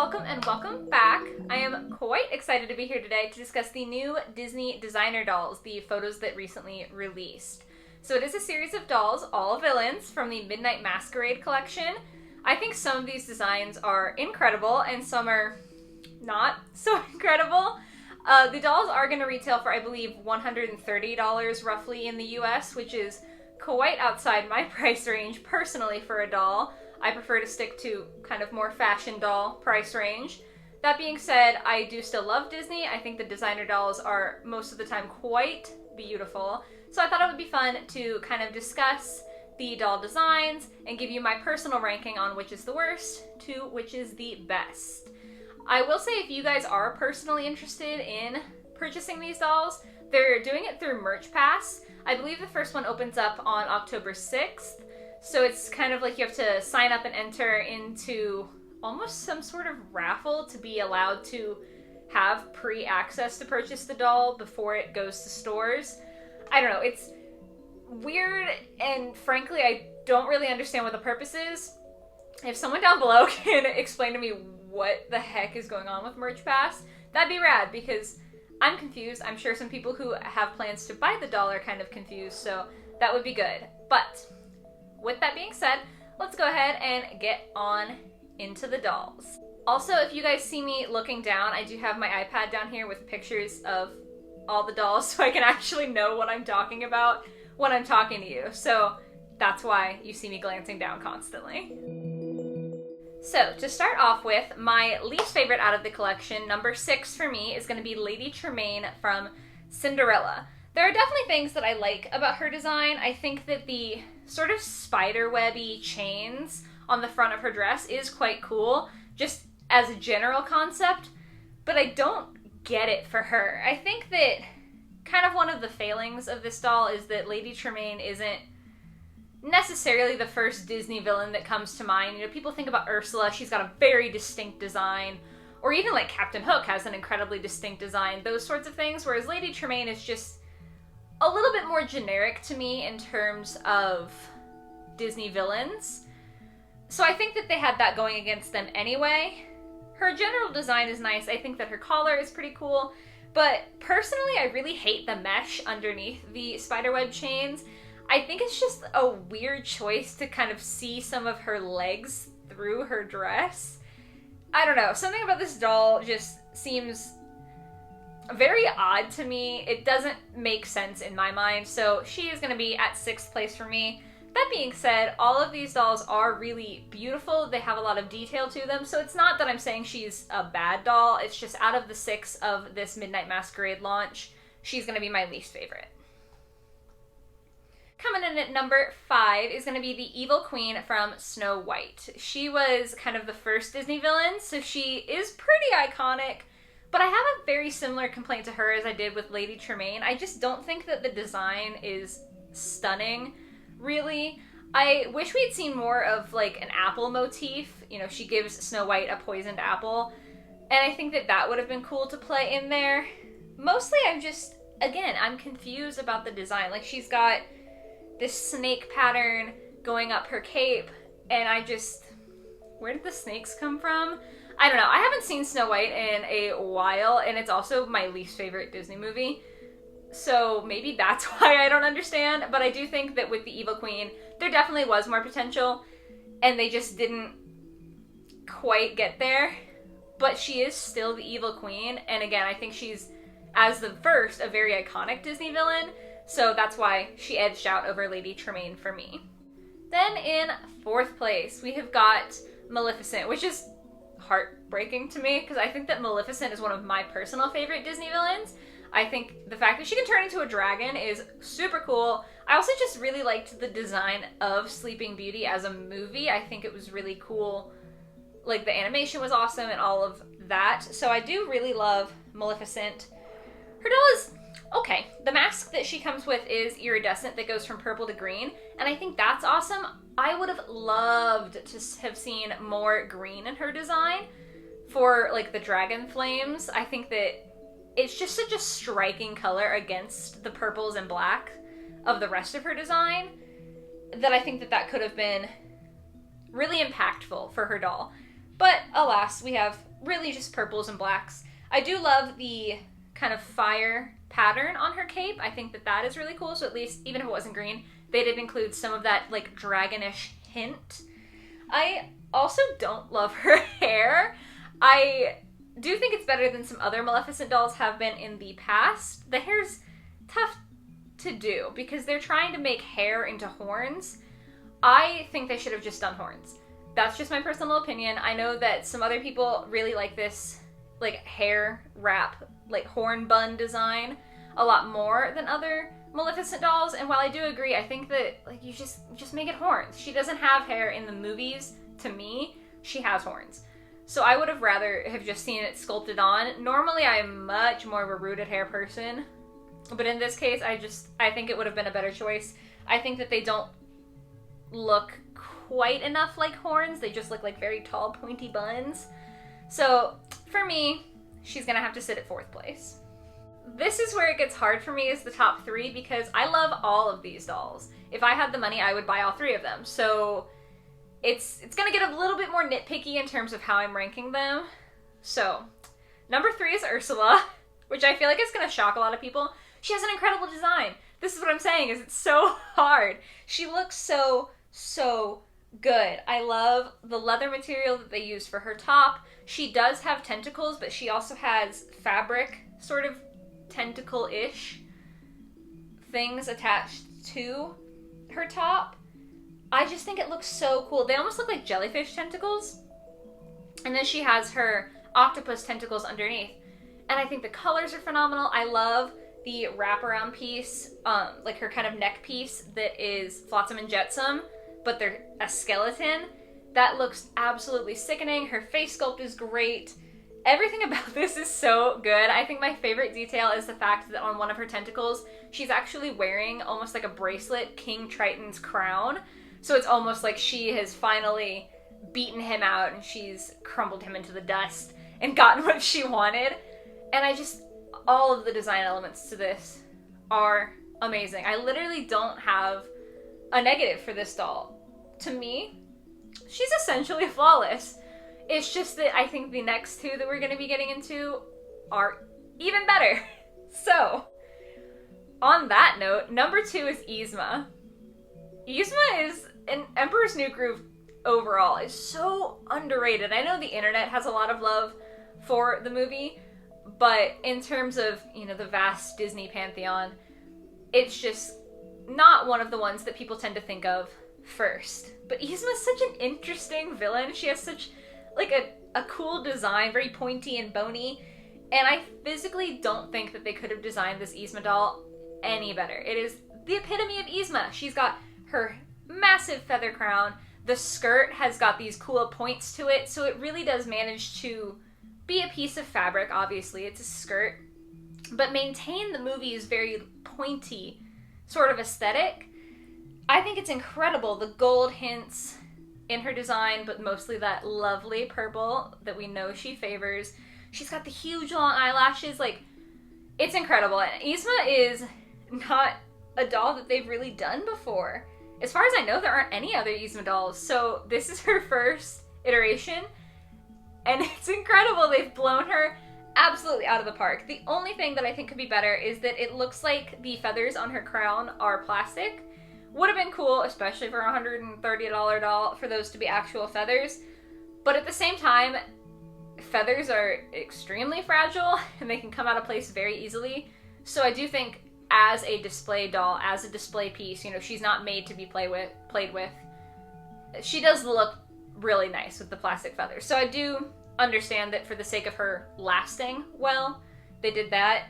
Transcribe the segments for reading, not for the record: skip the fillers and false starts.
welcome and welcome back. I am quite excited to be here today to discuss the new Disney Designer dolls, the photos that recently released. So it is a series of dolls, all villains, from the Midnight Masquerade collection. I think some of these designs are incredible and some are not so incredible. The dolls are going to retail for, I believe, $130 roughly in the US, which is quite outside my price range personally for a doll. I prefer to stick to kind of more fashion doll price range. That being said, I do still love Disney. I think the designer dolls are most of the time quite beautiful. So I thought it would be fun to kind of discuss the doll designs and give you my personal ranking on which is the worst to which is the best. I will say if you guys are personally interested in purchasing these dolls, they're doing it through Merch Pass. I believe the first one opens up on October 6th. So it's kind of like you have to sign up and enter into almost some sort of raffle to be allowed to have pre-access to purchase the doll before it goes to stores. I don't know, it's weird, and frankly, I don't really understand what the purpose is. If someone down below can explain to me what the heck is going on with Merch Pass, that'd be rad, because I'm confused. I'm sure some people who have plans to buy the doll are kind of confused, so that would be good. But with that being said, let's go ahead and get on into the dolls. Also, if you guys see me looking down, I do have my iPad down here with pictures of all the dolls so I can actually know what I'm talking about when I'm talking to you. So that's why you see me glancing down constantly. So to start off with, my least favorite out of the collection, number 6 for me, is going to be Lady Tremaine from Cinderella. There are definitely things that I like about her design. I think that the sort of spiderwebby chains on the front of her dress is quite cool, just as a general concept, but I don't get it for her. I think that kind of one of the failings of this doll is that Lady Tremaine isn't necessarily the first Disney villain that comes to mind. You know, people think about Ursula, she's got a very distinct design, or even like Captain Hook has an incredibly distinct design, those sorts of things, whereas Lady Tremaine is just a little bit more generic to me in terms of Disney villains. So I think that they had that going against them anyway. Her general design is nice. I think that her collar is pretty cool, but personally I really hate the mesh underneath the spiderweb chains. I think it's just a weird choice to kind of see some of her legs through her dress. I don't know, something about this doll just seems very odd to me. It doesn't make sense in my mind, so she is going to be at 6th place for me. That being said, all of these dolls are really beautiful. They have a lot of detail to them, so it's not that I'm saying she's a bad doll. It's just out of the 6 of this Midnight Masquerade launch, she's going to be my least favorite. Coming in at number 5 is going to be the Evil Queen from Snow White. She was kind of the first Disney villain, so she is pretty iconic. But I have a very similar complaint to her as I did with Lady Tremaine. I just don't think that the design is stunning, really. I wish we'd seen more of like an apple motif. You know, she gives Snow White a poisoned apple. And I think that that would have been cool to play in there. Mostly I'm confused about the design. Like, she's got this snake pattern going up her cape, and where did the snakes come from? I don't know. I haven't seen Snow White in a while, and it's also my least favorite Disney movie. So maybe that's why I don't understand. But I do think that with the Evil Queen, there definitely was more potential, and they just didn't quite get there. But she is still the Evil Queen, and again, I think she's, as the first, a very iconic Disney villain. So that's why she edged out over Lady Tremaine for me. Then in 4th place, we have got Maleficent, which is heartbreaking to me because I think that Maleficent is one of my personal favorite Disney villains. I think the fact that she can turn into a dragon is super cool. I also just really liked the design of Sleeping Beauty as a movie. I think it was really cool. Like, the animation was awesome and all of that. So I do really love Maleficent. Her doll is okay. The mask that she comes with is iridescent that goes from purple to green, and I think that's awesome. I would have loved to have seen more green in her design for like the dragon flames. I think that it's just such a striking color against the purples and black of the rest of her design that I think that that could have been really impactful for her doll. But alas, we have really just purples and blacks. I do love the kind of fire pattern on her cape. I think that that is really cool. So at least, even if it wasn't green, they did include some of that like dragonish hint. I also don't love her hair. I do think it's better than some other Maleficent dolls have been in the past. The hair's tough to do because they're trying to make hair into horns. I think they should have just done horns. That's just my personal opinion. I know that some other people really like this like hair wrap, like horn bun design a lot more than other Maleficent dolls. And while I do agree, I think that like you just make it horns. She doesn't have hair in the movies. To me, she has horns. So I would have rather have just seen it sculpted on. Normally, I'm much more of a rooted hair person. But in this case, I think it would have been a better choice. I think that they don't look quite enough like horns. They just look like very tall, pointy buns. So for me, she's gonna have to sit at 4th place. This is where it gets hard for me, is the top 3, because I love all of these dolls. If I had the money, I would buy all 3 of them. So it's gonna get a little bit more nitpicky in terms of how I'm ranking them. So number 3 is Ursula, which I feel like is gonna shock a lot of people. She has an incredible design. This is what I'm saying, is it's so hard. She looks so good. I love the leather material that they used for her top. She does have tentacles, but she also has fabric, sort of tentacle-ish things attached to her top. I just think it looks so cool. They almost look like jellyfish tentacles. And then she has her octopus tentacles underneath. And I think the colors are phenomenal. I love the wraparound piece, like her kind of neck piece that is Flotsam and Jetsam, but they're a skeleton. That looks absolutely sickening. Her face sculpt is great. Everything about this is so good. I think my favorite detail is the fact that on one of her tentacles, she's actually wearing almost like a bracelet, King Triton's crown. So it's almost like she has finally beaten him out and she's crumbled him into the dust and gotten what she wanted. And all of the design elements to this are amazing. I literally don't have a negative for this doll. To me, she's essentially flawless. It's just that I think the next 2 that we're going to be getting into are even better. So, on that note, number 2 is Yzma. Yzma is an Emperor's New Groove overall. Is so underrated. I know the internet has a lot of love for the movie, but in terms of, the vast Disney pantheon, it's just not one of the ones that people tend to think of first. But Yzma's such an interesting villain. She has such like a cool design, very pointy and bony, and I physically don't think that they could have designed this Yzma doll any better. It is the epitome of Yzma. She's got her massive feather crown. The skirt has got these cool points to it, so it really does manage to be a piece of fabric. Obviously, it's a skirt, but maintain the movie's very pointy sort of aesthetic. I think it's incredible. The gold hints in her design, but mostly that lovely purple that we know she favors. She's got the huge long eyelashes. Like, it's incredible. And Isma is not a doll that they've really done before. As far as I know, there aren't any other Yzma dolls, so this is her first iteration, and it's incredible. They've blown her absolutely out of the park. The only thing that I think could be better is that it looks like the feathers on her crown are plastic. Would have been cool, especially for a $130 doll, for those to be actual feathers. But at the same time, feathers are extremely fragile and they can come out of place very easily. So I do think as a display doll, as a display piece, she's not made to be played with. She does look really nice with the plastic feathers. So I do understand that for the sake of her lasting well, they did that.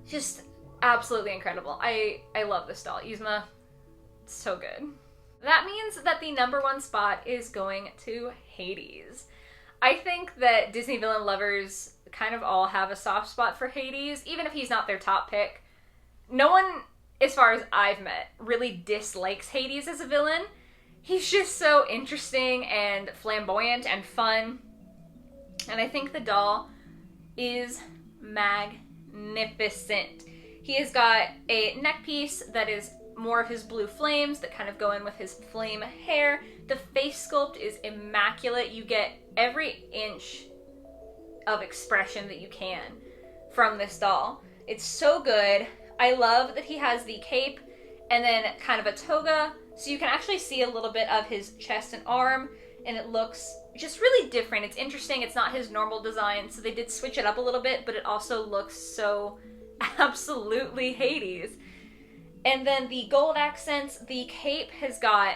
Just absolutely incredible. I love this doll. Yzma, so good. That means that the number 1 spot is going to Hades. I think that Disney villain lovers kind of all have a soft spot for Hades, even if he's not their top pick. No one, as far as I've met, really dislikes Hades as a villain. He's just so interesting and flamboyant and fun. And I think the doll is magnificent. He has got a neck piece that is more of his blue flames that kind of go in with his flame hair. The face sculpt is immaculate. You get every inch of expression that you can from this doll. It's so good. I love that he has the cape and then kind of a toga, so you can actually see a little bit of his chest and arm, and it looks just really different. It's interesting. It's not his normal design, so they did switch it up a little bit, but it also looks so absolutely Hades. And then the gold accents, the cape has got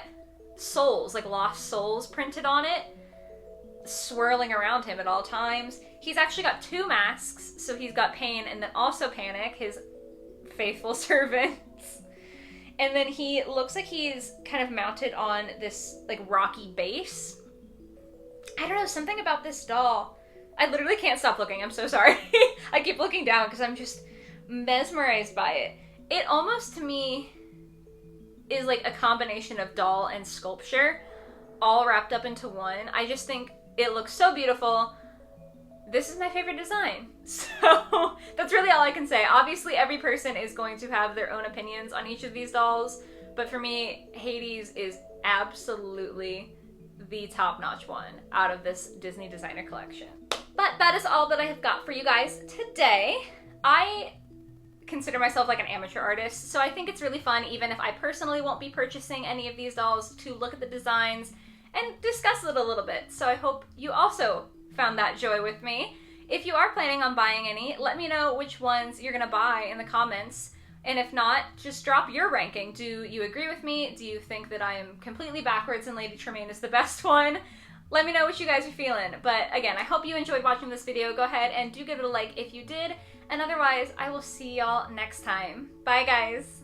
souls, like lost souls printed on it, swirling around him at all times. He's actually got two masks, so he's got Pain and then also Panic, his faithful servants. And then he looks like he's kind of mounted on this like rocky base. I don't know, something about this doll. I literally can't stop looking. I'm so sorry. I keep looking down because I'm just mesmerized by it. It almost to me is like a combination of doll and sculpture all wrapped up into one. I just think it looks so beautiful. This is my favorite design. So that's really all I can say. Obviously, every person is going to have their own opinions on each of these dolls, but for me, Hades is absolutely the top-notch one out of this Disney Designer collection. But that is all that I have got for you guys today. I consider myself like an amateur artist, so I think it's really fun, even if I personally won't be purchasing any of these dolls, to look at the designs and discuss it a little bit. So I hope you also found that joy with me. If you are planning on buying any, let me know which ones you're gonna buy in the comments. And if not, just drop your ranking. Do you agree with me? Do you think that I am completely backwards and Lady Tremaine is the best one? Let me know what you guys are feeling. But again, I hope you enjoyed watching this video. Go ahead and do give it a like if you did. And otherwise, I will see y'all next time. Bye, guys.